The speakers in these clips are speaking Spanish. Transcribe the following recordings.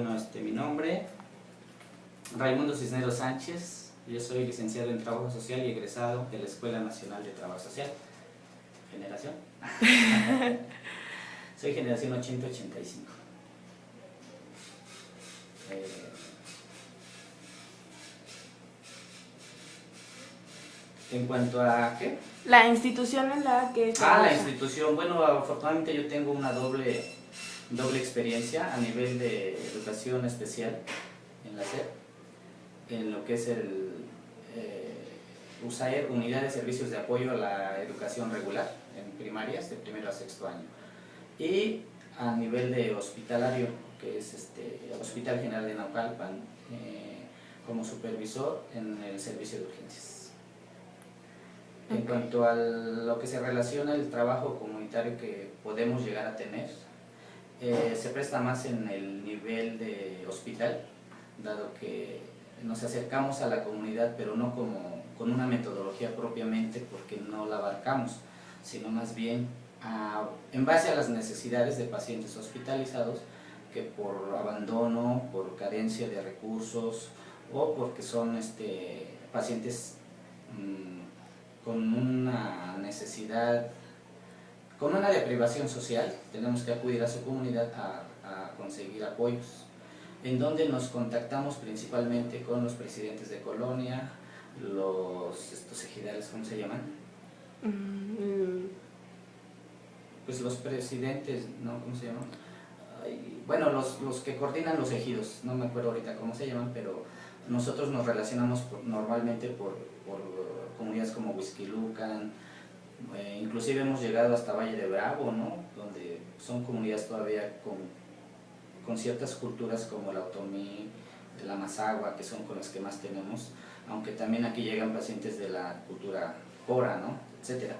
Bueno, mi nombre, Raimundo Cisneros Sánchez, yo soy licenciado en Trabajo Social y egresado de la Escuela Nacional de Trabajo Social. ¿Generación? Soy generación 80-85. En cuanto a ¿qué? La institución en la que la institución. Bueno, afortunadamente yo tengo una doble experiencia a nivel de educación especial en la SEP, en lo que es el USAER, Unidad de Servicios de Apoyo a la Educación Regular, en primarias, de primero a sexto año. Y a nivel de hospitalario, que es Hospital General de Naucalpan, como supervisor en el servicio de urgencias. En cuanto a lo que se relaciona al trabajo comunitario que podemos llegar a tener, se presta más en el nivel de hospital, dado que nos acercamos a la comunidad, pero no con una metodología propiamente, porque no la abarcamos, sino más bien en base a las necesidades de pacientes hospitalizados que por abandono, por carencia de recursos o porque son pacientes con una necesidad, con una deprivación social, tenemos que acudir a su comunidad a conseguir apoyos, en donde nos contactamos principalmente con los presidentes de colonia, estos ejidales, ¿cómo se llaman? Pues los presidentes, ¿no? ¿Cómo se llaman? Bueno, los que coordinan los ejidos, no me acuerdo ahorita cómo se llaman, pero nosotros nos relacionamos normalmente por comunidades como Huixquilucan, inclusive hemos llegado hasta Valle de Bravo, ¿no? Donde son comunidades todavía con ciertas culturas como el otomí, la mazahua, que son con las que más tenemos, aunque también aquí llegan pacientes de la cultura cora, ¿no? Etcétera.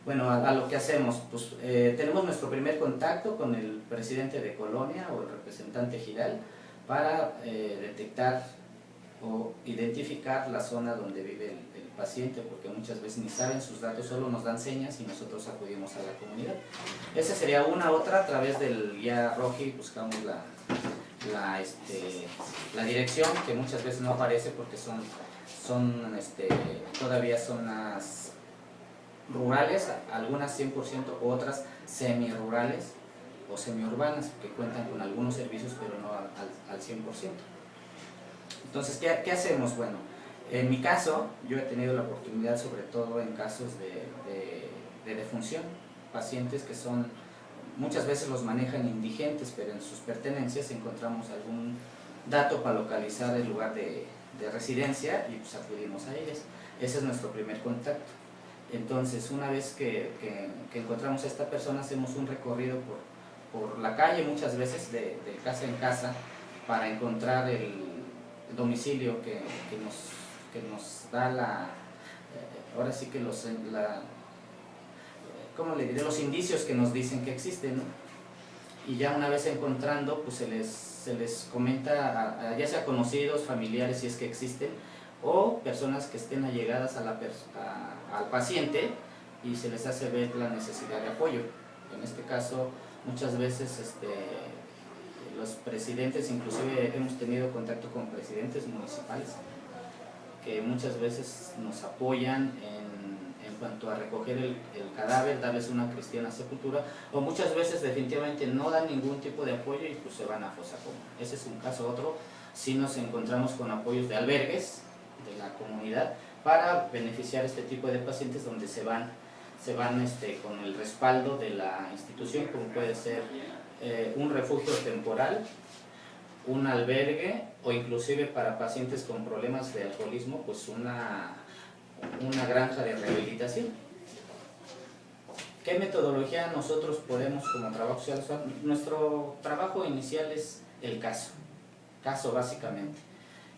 Bueno, a lo que hacemos, pues tenemos nuestro primer contacto con el presidente de colonia o el representante ejidal para detectar o identificar la zona donde vive el paciente, porque muchas veces ni saben sus datos, solo nos dan señas y nosotros acudimos a la comunidad. Esa sería otra, a través del guía Roji buscamos la dirección, que muchas veces no aparece porque todavía zonas rurales, algunas 100%, otras semi-rurales o semi-urbanas, que cuentan con algunos servicios pero no al 100%. Entonces, ¿qué hacemos? Bueno, en mi caso, yo he tenido la oportunidad, sobre todo en casos de defunción, pacientes que muchas veces los manejan indigentes, pero en sus pertenencias encontramos algún dato para localizar el lugar de residencia y pues acudimos a ellas. Ese es nuestro primer contacto. Entonces, una vez que encontramos a esta persona, hacemos un recorrido por la calle, muchas veces de casa en casa, para encontrar el domicilio que nos da ahora sí que ¿cómo le diré? Los indicios que nos dicen que existen, ¿no? Y ya una vez encontrando, pues se les comenta, ya sea conocidos, familiares, si es que existen, o personas que estén allegadas al paciente, y se les hace ver la necesidad de apoyo. En este caso, muchas veces los presidentes, inclusive hemos tenido contacto con presidentes municipales, que muchas veces nos apoyan en cuanto a recoger el cadáver, darles una cristiana sepultura, o muchas veces definitivamente no dan ningún tipo de apoyo y pues se van a fosa común. Ese es un caso. Otro, sí nos encontramos con apoyos de albergues de la comunidad para beneficiar este tipo de pacientes, donde se van con el respaldo de la institución, como puede ser un refugio temporal, un albergue, o inclusive para pacientes con problemas de alcoholismo, pues una granja de rehabilitación. ¿Qué metodología nosotros podemos como trabajo social? Nuestro trabajo inicial es el caso básicamente,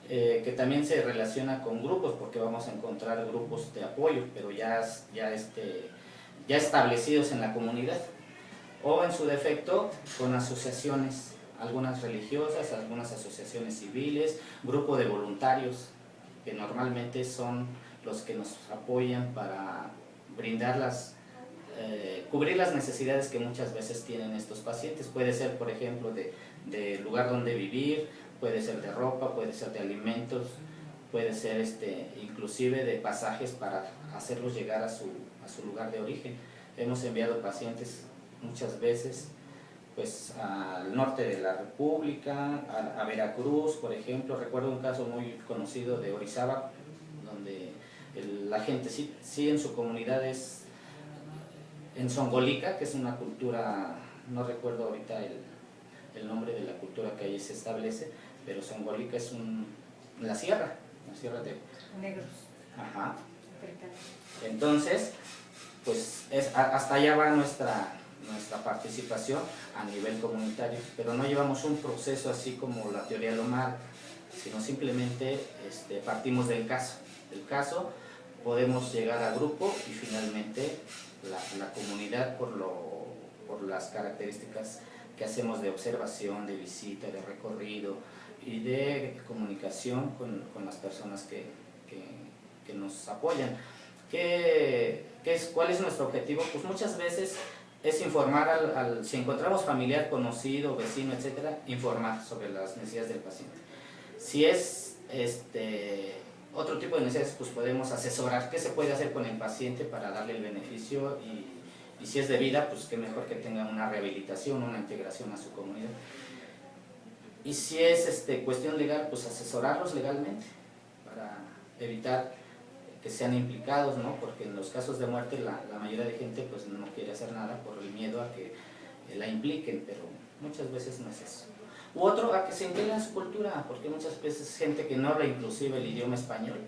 que también se relaciona con grupos, porque vamos a encontrar grupos de apoyo, pero ya establecidos en la comunidad, o en su defecto con asociaciones, algunas religiosas, algunas asociaciones civiles, grupo de voluntarios, que normalmente son los que nos apoyan para cubrir las necesidades que muchas veces tienen estos pacientes. Puede ser, por ejemplo, de de lugar donde vivir, puede ser de ropa, puede ser de alimentos, puede ser inclusive de pasajes para hacerlos llegar a su lugar de origen. Hemos enviado pacientes muchas veces pues al norte de la República, a Veracruz, por ejemplo. Recuerdo un caso muy conocido de Orizaba, donde la gente sí en su comunidad es en Zongolica, que es una cultura, no recuerdo ahorita el nombre de la cultura que allí se establece, pero Zongolica es la sierra de negros. Ajá. Entonces, pues hasta allá va nuestra participación a nivel comunitario, pero no llevamos un proceso así como la teoría lo marca, sino simplemente partimos del caso. Del caso podemos llegar a grupo y finalmente la comunidad por las características que hacemos de observación, de visita, de recorrido y de comunicación con las personas que nos apoyan. ¿Cuál es nuestro objetivo? Pues muchas veces es informar si encontramos familiar, conocido, vecino, etcétera, informar sobre las necesidades del paciente. Si es otro tipo de necesidades, pues podemos asesorar qué se puede hacer con el paciente para darle el beneficio y si es de vida, pues qué mejor que tenga una rehabilitación, una integración a su comunidad. Y si es cuestión legal, pues asesorarlos legalmente para evitar que sean implicados, ¿no? Porque en los casos de muerte la mayoría de gente pues no quiere hacer nada por el miedo a que la impliquen, pero muchas veces no es eso. U otro, a que se integre en su cultura, porque muchas veces gente que no habla inclusive el idioma español,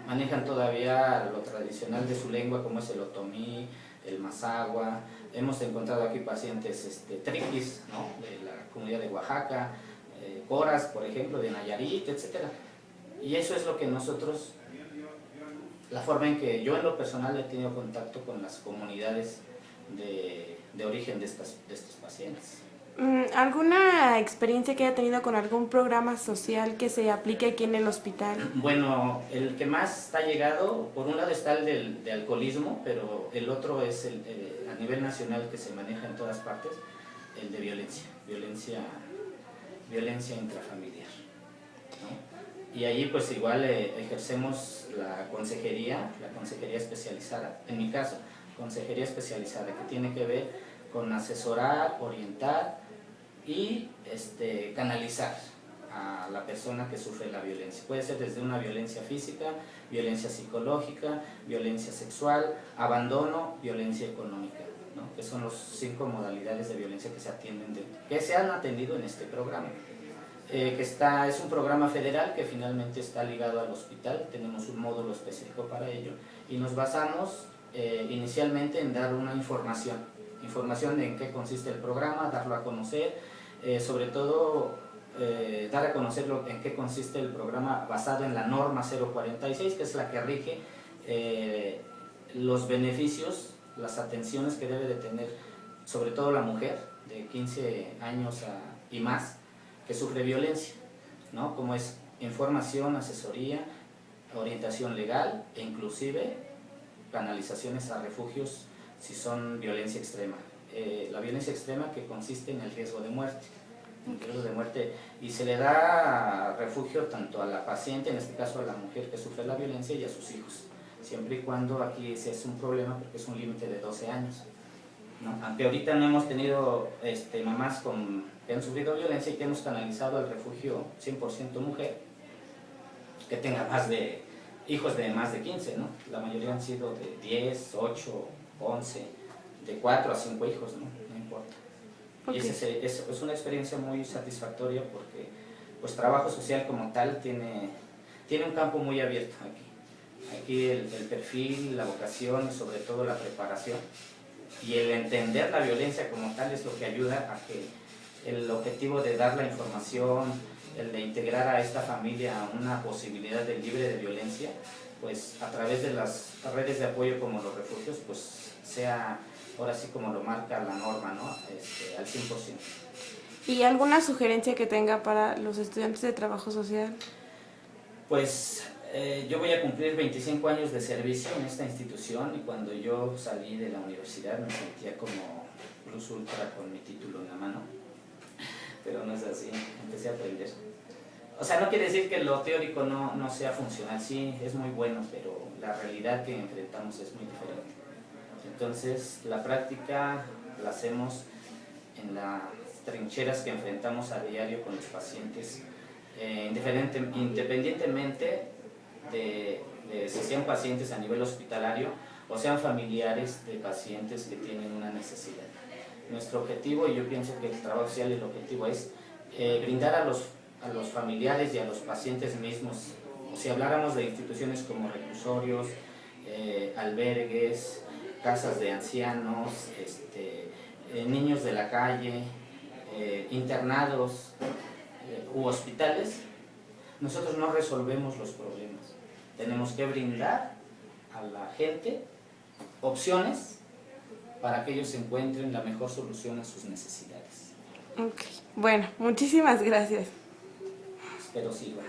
manejan todavía lo tradicional de su lengua, como es el otomí, el mazahua. Hemos encontrado aquí pacientes triquis, ¿no? De la comunidad de Oaxaca, coras, por ejemplo, de Nayarit, etcétera. Y eso es lo que nosotros, la forma en que yo en lo personal he tenido contacto con las comunidades de origen de estos pacientes. ¿Alguna experiencia que haya tenido con algún programa social que se aplique aquí en el hospital? Bueno, el que más está llegado, por un lado está el de alcoholismo, pero el otro es a nivel nacional que se maneja en todas partes, el de violencia intrafamiliar, ¿no? Y allí pues igual ejercemos la consejería especializada, en mi caso, consejería especializada, que tiene que ver con asesorar, orientar y canalizar a la persona que sufre la violencia. Puede ser desde una violencia física, violencia psicológica, violencia sexual, abandono, violencia económica, ¿no? Que son las 5 modalidades de violencia que se han atendido en este programa. Es un programa federal que finalmente está ligado al hospital, tenemos un módulo específico para ello y nos basamos inicialmente en dar una información de en qué consiste el programa, darlo a conocer, sobre todo dar a conocer en qué consiste el programa basado en la norma 046, que es la que rige los beneficios, las atenciones que debe de tener sobre todo la mujer de 15 años y más que sufre violencia, ¿no? Como es información, asesoría, orientación legal e inclusive canalizaciones a refugios si son violencia extrema. La violencia extrema que consiste en el riesgo de muerte, y se le da refugio tanto a la paciente, en este caso a la mujer que sufre la violencia, y a sus hijos, siempre y cuando aquí es un problema porque es un límite de 12 años, ¿no? Aunque ahorita no hemos tenido mamás que han sufrido violencia y que hemos canalizado al refugio 100% mujer, que tenga hijos de más de 15, ¿no? La mayoría han sido de 10, 8, 11, de 4 a 5 hijos, no importa. Okay. Y es una experiencia muy satisfactoria porque pues trabajo social como tal tiene un campo muy abierto aquí. Aquí el perfil, la vocación y sobre todo la preparación y el entender la violencia como tal es lo que ayuda a que el objetivo de dar la información, el de integrar a esta familia a una posibilidad de libre de violencia, pues a través de las redes de apoyo como los refugios, pues sea ahora sí como lo marca la norma, ¿no? Al 100%. ¿Y alguna sugerencia que tenga para los estudiantes de trabajo social? Pues yo voy a cumplir 25 años de servicio en esta institución y cuando yo salí de la universidad me sentía como plus ultra con mi título en la mano. pero no es así, empecé a aprender. O sea, no quiere decir que lo teórico no sea funcional, sí, es muy bueno, pero la realidad que enfrentamos es muy diferente. Entonces, la práctica la hacemos en las trincheras que enfrentamos a diario con los pacientes, independientemente de si sean pacientes a nivel hospitalario o sean familiares de pacientes que tienen una necesidad. Nuestro objetivo, y yo pienso que el trabajo social, el objetivo es brindar a los familiares y a los pacientes mismos, o si habláramos de instituciones como reclusorios, albergues, casas de ancianos, niños de la calle, internados u hospitales, nosotros no resolvemos los problemas. Tenemos que brindar a la gente opciones para que ellos encuentren la mejor solución a sus necesidades. Ok, bueno, muchísimas gracias. Espero siga.